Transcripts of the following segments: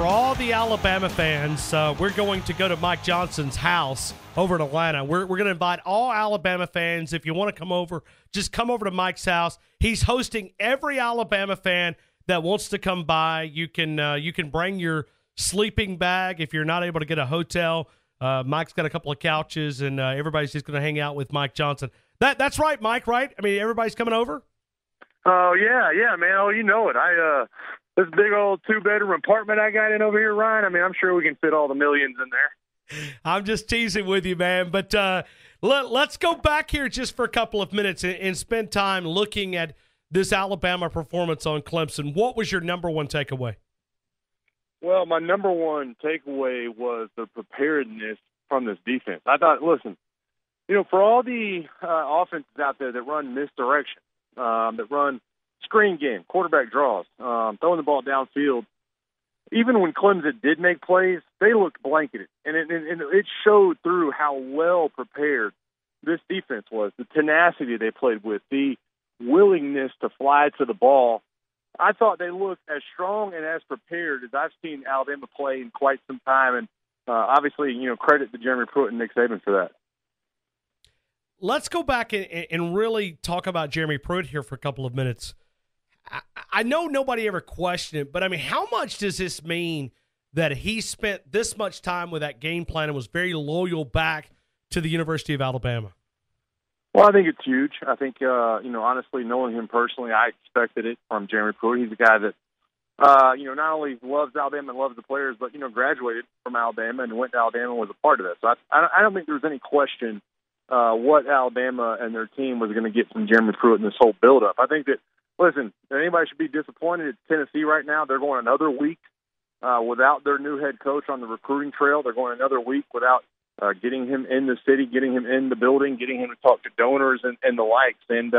for all the Alabama fans, we're going to go to Mike Johnson's house over in Atlanta. We're going to invite all Alabama fans. If you want to come over, just come over to Mike's house. He's hosting every Alabama fan that wants to come by. You can bring your sleeping bag if you're not able to get a hotel. Mike's got a couple of couches, and everybody's just going to hang out with Mike Johnson. That's right, Mike, right? I mean, everybody's coming over? Oh, yeah, man. Oh, you know it. This big old 2-bedroom apartment I got in over here, Ryan, I mean, I'm sure we can fit all the millions in there. I'm just teasing with you, man. But let's go back here just for a couple of minutes and spend time looking at this Alabama performance on Clemson. What was your number one takeaway? Well, my number one takeaway was the preparedness from this defense. I thought, listen, for all the offenses out there that run misdirection, that run screen game, quarterback draws, throwing the ball downfield, even when Clemson did make plays, they looked blanketed. And it showed through how well prepared this defense was, the tenacity they played with, the willingness to fly to the ball. I thought they looked as strong and as prepared as I've seen Alabama play in quite some time. And obviously, credit to Jeremy Pruitt and Nick Saban for that. Let's go back and really talk about Jeremy Pruitt here for a couple of minutes. I know nobody ever questioned it, but I mean, how much does this mean that he spent this much time with that game plan and was very loyal back to the University of Alabama? Well, I think it's huge. I think, honestly, knowing him personally, I expected it from Jeremy Pruitt. He's a guy that, not only loves Alabama and loves the players, but, graduated from Alabama and went to Alabama and was a part of that. So I don't think there was any question what Alabama and their team was going to get from Jeremy Pruitt in this whole buildup. I think that, listen, anybody should be disappointed. It's Tennessee right now. They're going another week without their new head coach on the recruiting trail. They're going another week without getting him in the city, getting him in the building, getting him to talk to donors and the likes. And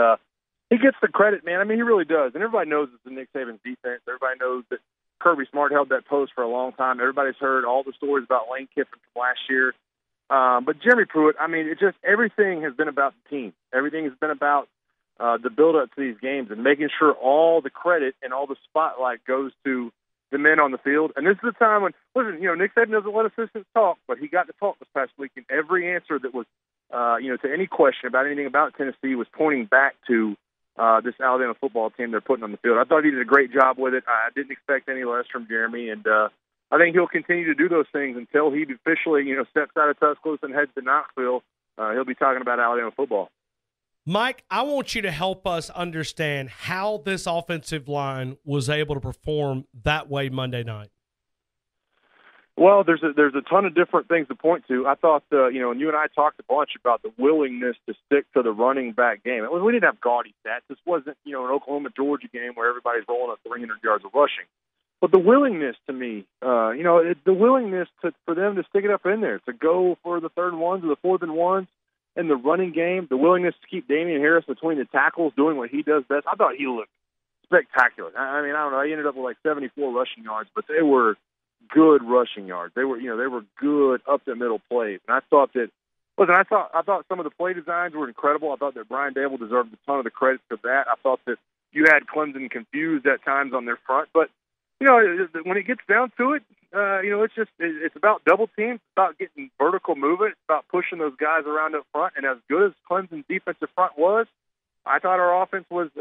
he gets the credit, man. I mean, he really does. And everybody knows it's the Nick Saban's defense. Everybody knows that Kirby Smart held that post for a long time. Everybody's heard all the stories about Lane Kiffin from last year. But Jeremy Pruitt, I mean, everything has been about the team. Everything has been about the build-up to these games and making sure all the credit and all the spotlight goes to the men on the field. And this is the time when, listen, Nick Saban doesn't let assistants talk, but he got to talk this past week, and every answer that was, to any question about anything about Tennessee was pointing back to this Alabama football team they're putting on the field. I thought he did a great job with it. I didn't expect any less from Jeremy, and I think he'll continue to do those things until he officially, steps out of Tuscaloosa and heads to Knoxville. He'll be talking about Alabama football. Mike, I want you to help us understand how this offensive line was able to perform that way Monday night. Well, there's a ton of different things to point to. I thought, and you and I talked a bunch about the willingness to stick to the running back game. We didn't have gaudy stats. This wasn't, an Oklahoma-Georgia game where everybody's rolling up 300 yards of rushing. But the willingness to me, the willingness for them to stick it up in there, to go for the 3rd and 1s or the 4th and 1s in the running game, the willingness to keep Damian Harris between the tackles doing what he does best. I thought he looked spectacular. I mean, I don't know. He ended up with like 74 rushing yards, but they were good rushing yards. They were good up the middle plays. And I thought some of the play designs were incredible. I thought that Brian Dable deserved a ton of the credit for that. I thought that you had Clemson confused at times on their front, but when it gets down to it, it's about double teams. It's about getting vertical movement. It's about pushing those guys around up front. And as good as Clemson's defensive front was, I thought our offense was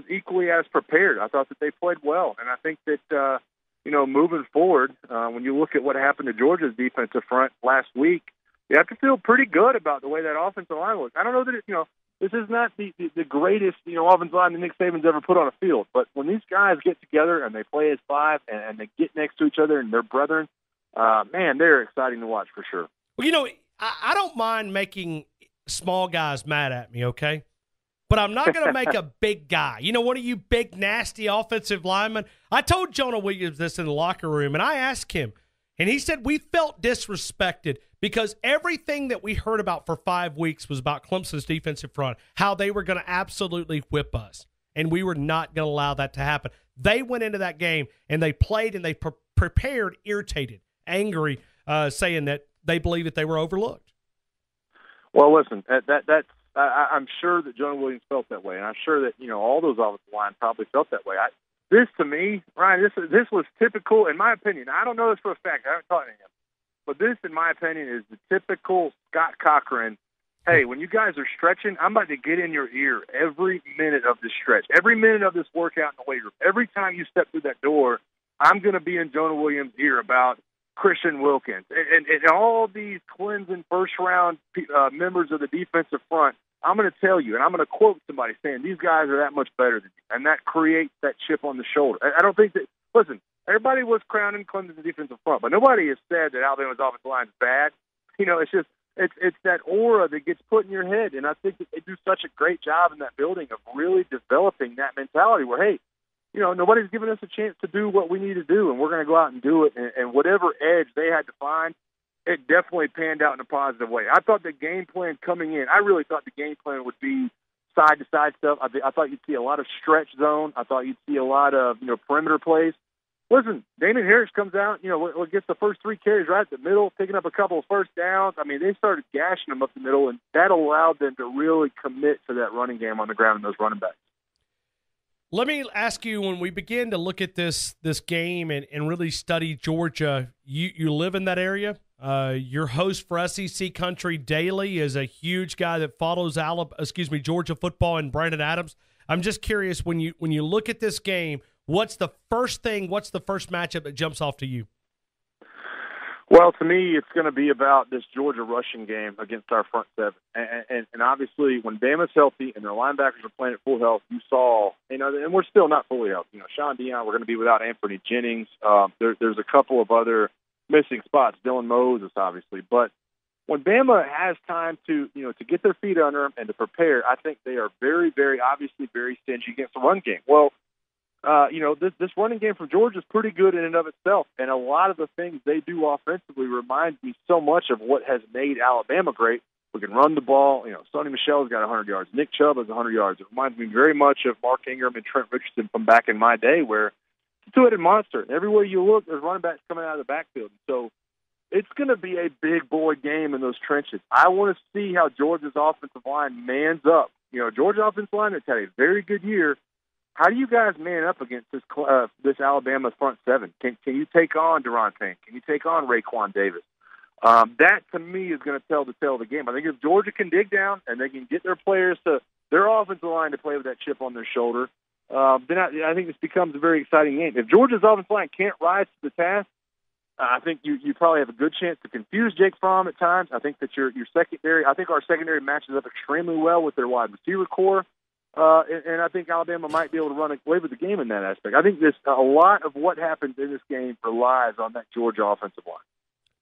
equally as prepared. I thought that they played well. And I think that, moving forward, when you look at what happened to Georgia's defensive front last week, you have to feel pretty good about the way that offensive line looks. I don't know that this is not the greatest, offensive line that Nick Saban's ever put on a field. But when these guys get together and they play as 5 and they get next to each other and they're brethren, man, they're exciting to watch for sure. Well, I don't mind making small guys mad at me, okay? But I'm not going to make a big guy. One of you big, nasty offensive linemen. I told Jonah Williams this in the locker room, and I asked him, and he said we felt disrespected because everything that we heard about for 5 weeks was about Clemson's defensive front, how they were going to absolutely whip us, and we were not going to allow that to happen. They went into that game, and they played, and they prepared irritated, angry, saying that they believe that they were overlooked. Well, listen, I'm sure that Jonah Williams felt that way, and I'm sure that all those offensive line probably felt that way. this to me, Ryan, this was typical, in my opinion. I don't know this for a fact. I haven't talked to him. But this, in my opinion, is the typical Scott Cochran. Hey, when you guys are stretching, I'm about to get in your ear every minute of this stretch, every minute of this workout in the weight room. Every time you step through that door, I'm going to be in Jonah Williams' ear about Christian Wilkins and all these Clemson first-round members of the defensive front. I'm going to tell you, and I'm going to quote somebody saying, these guys are that much better than you, and that creates that chip on the shoulder. I don't think that – listen, everybody was crowning Clemson's defensive front, but nobody has said that Alabama's offensive line is bad. You know, it's just it's that aura that gets put in your head, and I think that they do such a great job in that building of really developing that mentality where, hey, you know, nobody's giving us a chance to do what we need to do, and we're going to go out and do it. And whatever edge they had to find, it definitely panned out in a positive way. I thought the game plan coming in, I really thought the game plan would be side-to-side stuff. I thought you'd see a lot of stretch zone. I thought you'd see a lot of, you know, perimeter plays. Listen, Damon Harris comes out, you know, gets the first 3 carries right at the middle, picking up a couple of first downs. I mean, they started gashing them up the middle, and that allowed them to really commit to that running game on the ground and those running backs. Let me ask you, when we begin to look at this game and really study Georgia, you live in that area. Your host for SEC Country Daily is a huge guy that follows Georgia football, and Brandon Adams. I'm just curious, when you look at this game, what's the first matchup that jumps off to you? Well, to me, it's going to be about this Georgia rushing game against our front seven. And obviously, when Bama's healthy and their linebackers are playing at full health, you saw, you know, and we're still not fully healthy. You know, Sean Dion, we're going to be without Anthony Jennings. There's a couple of other missing spots, Dylan Moses, obviously. But when Bama has time to get their feet under them and to prepare, I think they are very, very, obviously very stingy against the run game. Well, this running game from Georgia is pretty good in and of itself, and a lot of the things they do offensively remind me so much of what has made Alabama great. We can run the ball. You know, Sonny Michel's got 100 yards. Nick Chubb has 100 yards. It reminds me very much of Mark Ingram and Trent Richardson from back in my day, where it's a two-headed monster. Everywhere you look, there's running backs coming out of the backfield. So it's going to be a big boy game in those trenches. I want to see how Georgia's offensive line mans up. You know, Georgia offensive line has had a very good year. How do you guys man up against this Alabama front seven? Can you take on Deron Payne? Can you take on Raekwon Davis? That, to me, is going to tell the tale of the game. I think if Georgia can dig down and they can get their players to their offensive line to play with that chip on their shoulder, then I think this becomes a very exciting game. If Georgia's offensive line can't rise to the task, I think you probably have a good chance to confuse Jake Fromm at times. I think that your secondary, I think our secondary matches up extremely well with their wide receiver core. And I think Alabama might be able to run away with the game in that aspect. I think a lot of what happens in this game relies on that Georgia offensive line.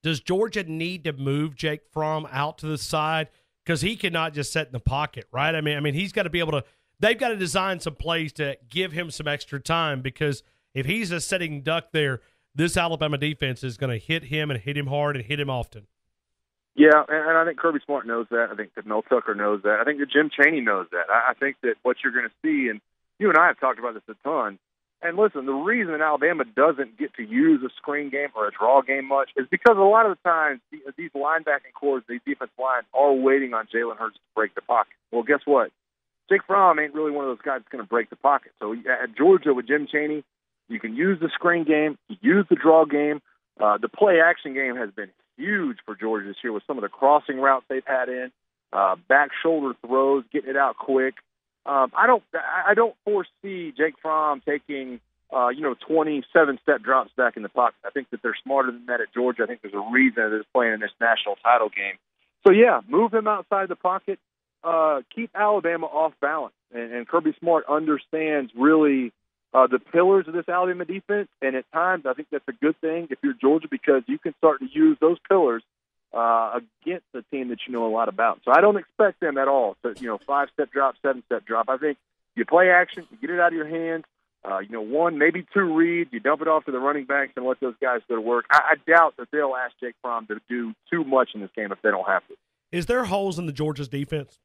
Does Georgia need to move Jake Fromm out to the side? Because he cannot just sit in the pocket, right? I mean, he's got to be able to – they've got to design some plays to give him some extra time, because if he's a sitting duck there, this Alabama defense is going to hit him and hit him hard and hit him often. Yeah, and I think Kirby Smart knows that. I think that Mel Tucker knows that. I think that Jim Chaney knows that. I think that what you're going to see, and you and I have talked about this a ton, and listen, the reason that Alabama doesn't get to use a screen game or a draw game much is because a lot of the times these linebacking cores, these defense lines, are waiting on Jalen Hurts to break the pocket. Well, guess what? Jake Fromm ain't really one of those guys that's going to break the pocket. So at Georgia with Jim Chaney, you can use the screen game, you use the draw game. The play-action game has been huge for Georgia this year with some of the crossing routes they've had in, back shoulder throws, getting it out quick. I don't foresee Jake Fromm taking 27-step drops back in the pocket. I think that they're smarter than that at Georgia. I think there's a reason that they're playing in this national title game. So yeah, move him outside the pocket. Keep Alabama off balance, and Kirby Smart understands really the pillars of this Alabama defense, and at times I think that's a good thing if you're Georgia, because you can start to use those pillars against a team that you know a lot about. So I don't expect them at all to 5-step drop, 7-step drop. I think you play action, you get it out of your hands, 1, maybe 2 reads, you dump it off to the running backs and let those guys go to work. I doubt that they'll ask Jake Fromm to do too much in this game if they don't have to. Is there holes in the Georgia's defense?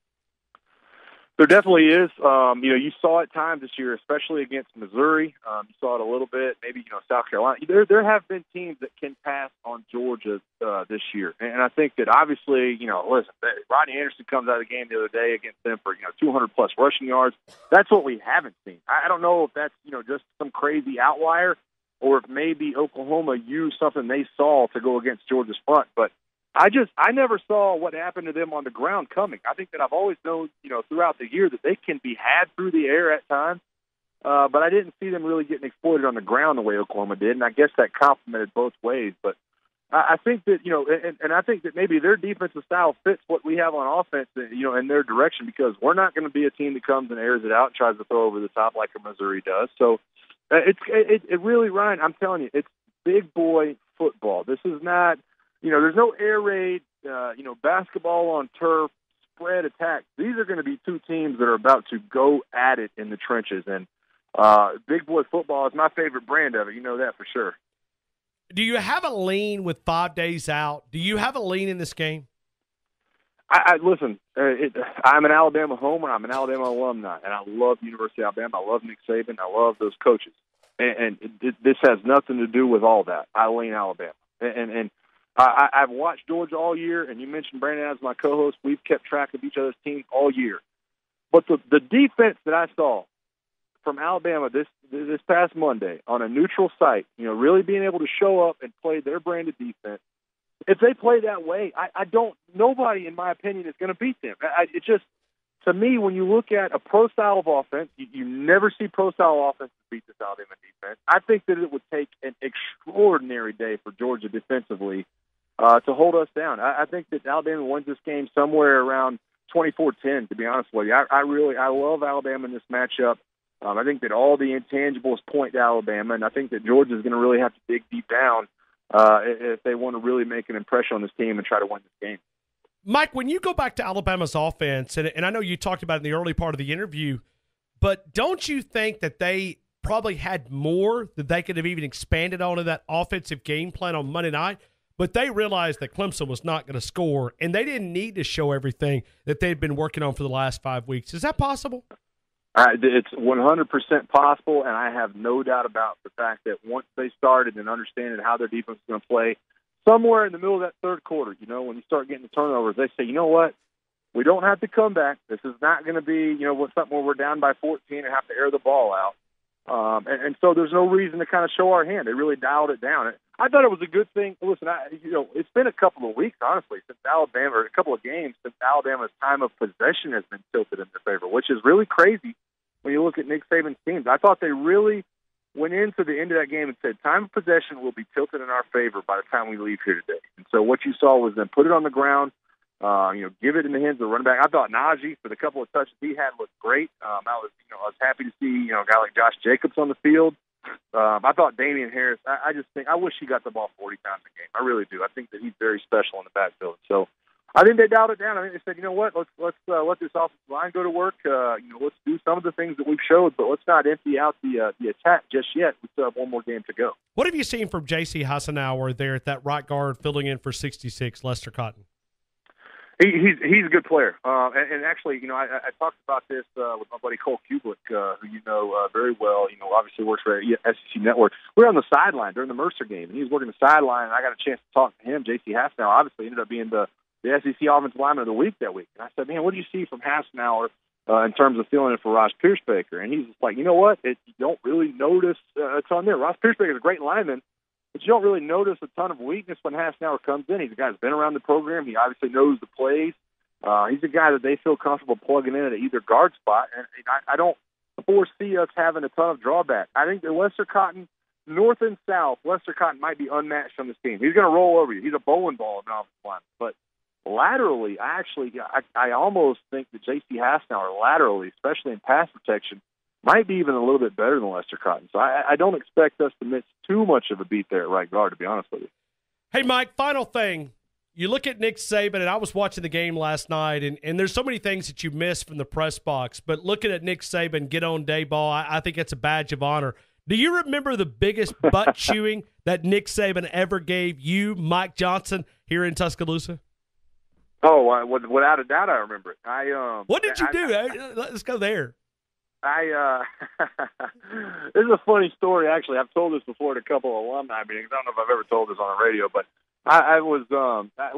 There definitely is. You saw it times this year, especially against Missouri. You saw it a little bit, maybe South Carolina. There have been teams that can pass on Georgia this year, and I think that obviously, listen, Rodney Anderson comes out of the game the other day against them for 200 plus rushing yards. That's what we haven't seen. I don't know if that's just some crazy outlier, or if maybe Oklahoma used something they saw to go against Georgia's front, but I never saw what happened to them on the ground coming. I think that I've always known, throughout the year that they can be had through the air at times, but I didn't see them really getting exploited on the ground the way Oklahoma did, and I guess that complemented both ways. But I think that, and I think that maybe their defensive style fits what we have on offense, in their direction, because we're not going to be a team that comes and airs it out and tries to throw over the top like a Missouri does. So it really, Ryan, I'm telling you, it's big boy football. This is not... there's no air raid, basketball on turf, spread attack. These are going to be two teams that are about to go at it in the trenches. And big boy football is my favorite brand of it. You know that for sure. Do you have a lean with 5 days out? Do you have a lean in this game? Listen, I'm an Alabama homer. I'm an Alabama alumni, and I love the University of Alabama. I love Nick Saban. I love those coaches. And this has nothing to do with all that. I lean Alabama. And I've watched Georgia all year, and you mentioned Brandon as my co-host. We've kept track of each other's teams all year. But the defense that I saw from Alabama this past Monday on a neutral site, really being able to show up and play their branded defense, if they play that way, nobody, in my opinion, is going to beat them. It just, to me, when you look at a pro style of offense, you never see pro style offense beat this Alabama defense. I think that it would take an extraordinary day for Georgia defensively to hold us down. I think that Alabama wins this game somewhere around 24-10, to be honest with you. I love Alabama in this matchup. I think that all the intangibles point to Alabama, and I think that Georgia is going to really have to dig deep down if they want to really make an impression on this team and try to win this game. Mike, when you go back to Alabama's offense, and I know you talked about it in the early part of the interview, but don't you think that they probably had more that they could have even expanded on in that offensive game plan on Monday night? But they realized that Clemson was not going to score, and they didn't need to show everything that they'd been working on for the last 5 weeks. Is that possible? It's 100% possible, and I have no doubt about the fact that once they started and understanding how their defense is going to play, somewhere in the middle of that third quarter, when you start getting the turnovers, they say, you know what? We don't have to come back. This is not going to be, something where we're down by 14 and have to air the ball out. And so there's no reason to kind of show our hand. They really dialed it down. I thought it was a good thing. Listen, it's been a couple of weeks, honestly, since Alabama, or a couple of games since Alabama's time of possession has been tilted in their favor, which is really crazy when you look at Nick Saban's teams. I thought they really went into the end of that game and said, time of possession will be tilted in our favor by the time we leave here today. And so what you saw was them put it on the ground, give it in the hands of the running back. I thought Najee, for the couple of touches he had, looked great. I was happy to see, a guy like Josh Jacobs on the field. I thought Damian Harris, I wish he got the ball 40 times a game. I really do. I think that he's very special in the backfield. So I think they dialed it down. I think they said, you know what, let's let this offensive line go to work. Let's do some of the things that we've showed, but let's not empty out the attack just yet. We still have one more game to go. What have you seen from J.C. Hassenauer there at that right guard, filling in for 66, Lester Cotton? He's a good player, and actually, I talked about this with my buddy Cole Kublik, who you know very well. Obviously works for SEC Network. We were on the sideline during the Mercer game, and he was working the sideline. And I got a chance to talk to him. J.C. Hassenauer obviously ended up being the SEC Offensive Lineman of the Week that week. And I said, man, what do you see from Hassenauer in terms of filling in for Ross Piercebaker? And he's just like, you know what? You don't really notice a ton there. Ross Piercebaker is a great lineman, but you don't really notice a ton of weakness when Hassenauer comes in. He's a guy that's been around the program. He obviously knows the plays. He's a guy that they feel comfortable plugging in at either guard spot. And I don't foresee us having a ton of drawback. I think that Lester Cotton, north and south, Lester Cotton might be unmatched on this team. He's going to roll over you. He's a bowling ball in the offensive line. But laterally, I almost think that J.C. Hassenauer laterally, especially in pass protection, might be even a little bit better than Lester Cotton. So I don't expect us to miss too much of a beat there at right guard, to be honest with you. Hey, Mike, final thing. You look at Nick Saban, and I was watching the game last night, and there's so many things that you miss from the press box, but looking at Nick Saban get on day ball, I think it's a badge of honor. Do you remember the biggest butt chewing that Nick Saban ever gave you, Mike Johnson, here in Tuscaloosa? Oh, without a doubt, I remember it. What did you do? Let's go there. This is a funny story, actually. I've told this before at a couple of alumni meetings. I don't know if I've ever told this on the radio, but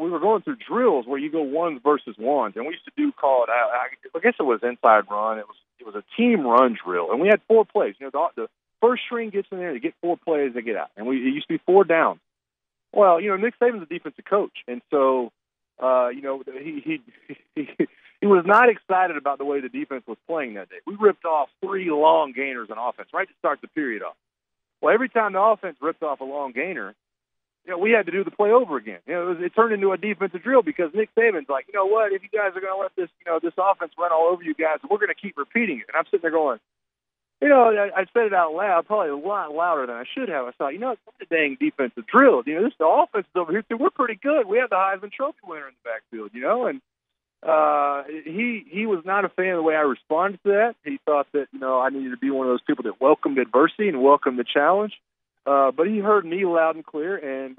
we were going through drills where you go ones versus ones, and we used to I guess it was inside run. It was a team run drill, and we had 4 plays. The first string gets in there, they get 4 plays, they get out, and it used to be 4 downs. Well, Nick Saban's a defensive coach, and so he was not excited about the way the defense was playing that day. We ripped off 3 long gainers on offense right to start the period off. Well, every time the offense ripped off a long gainer, we had to do the play over again. It turned into a defensive drill because Nick Saban's like, you know what, if you guys are going to let this offense run all over you guys, we're going to keep repeating it. And I'm sitting there going, I said it out loud, probably a lot louder than I should have. I thought, it's a dang defensive drill. The offense is over here too. We're pretty good. We have the Heisman Trophy winner in the backfield, and he was not a fan of the way I responded to that. He thought that, I needed to be one of those people that welcomed adversity and welcomed the challenge. But he heard me loud and clear, and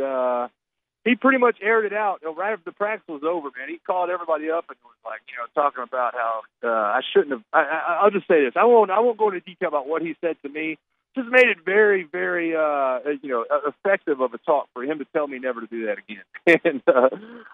he pretty much aired it out. Right after the practice was over, man, he called everybody up and was like, talking about how I shouldn't have. I'll just say this: I won't go into detail about what he said to me. Just made it very, very, effective of a talk for him to tell me never to do that again. And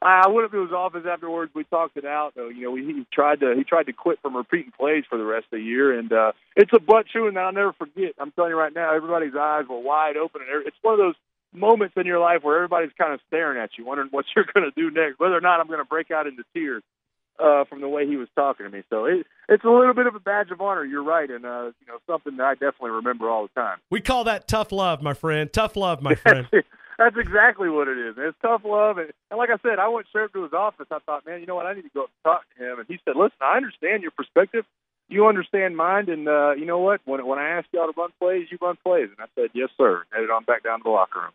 I went up to his office afterwards. We talked it out. He tried to quit from repeating plays for the rest of the year, and it's a butt chewing that I'll never forget. I'm telling you right now, everybody's eyes were wide open, and it's one of those moments in your life where everybody's kind of staring at you, wondering what you're going to do next, whether or not I'm going to break out into tears from the way he was talking to me. So it's a little bit of a badge of honor. You're right, and something that I definitely remember all the time. We call that tough love, my friend. Tough love, my friend. That's exactly what it is. It's tough love, and like I said, I went straight up to his office. I thought, man, you know what? I need to go up and talk to him. And he said, listen, I understand your perspective. You understand mine, and you know what? When I ask y'all to run plays, you run plays. And I said, yes, sir. And headed on back down to the locker room.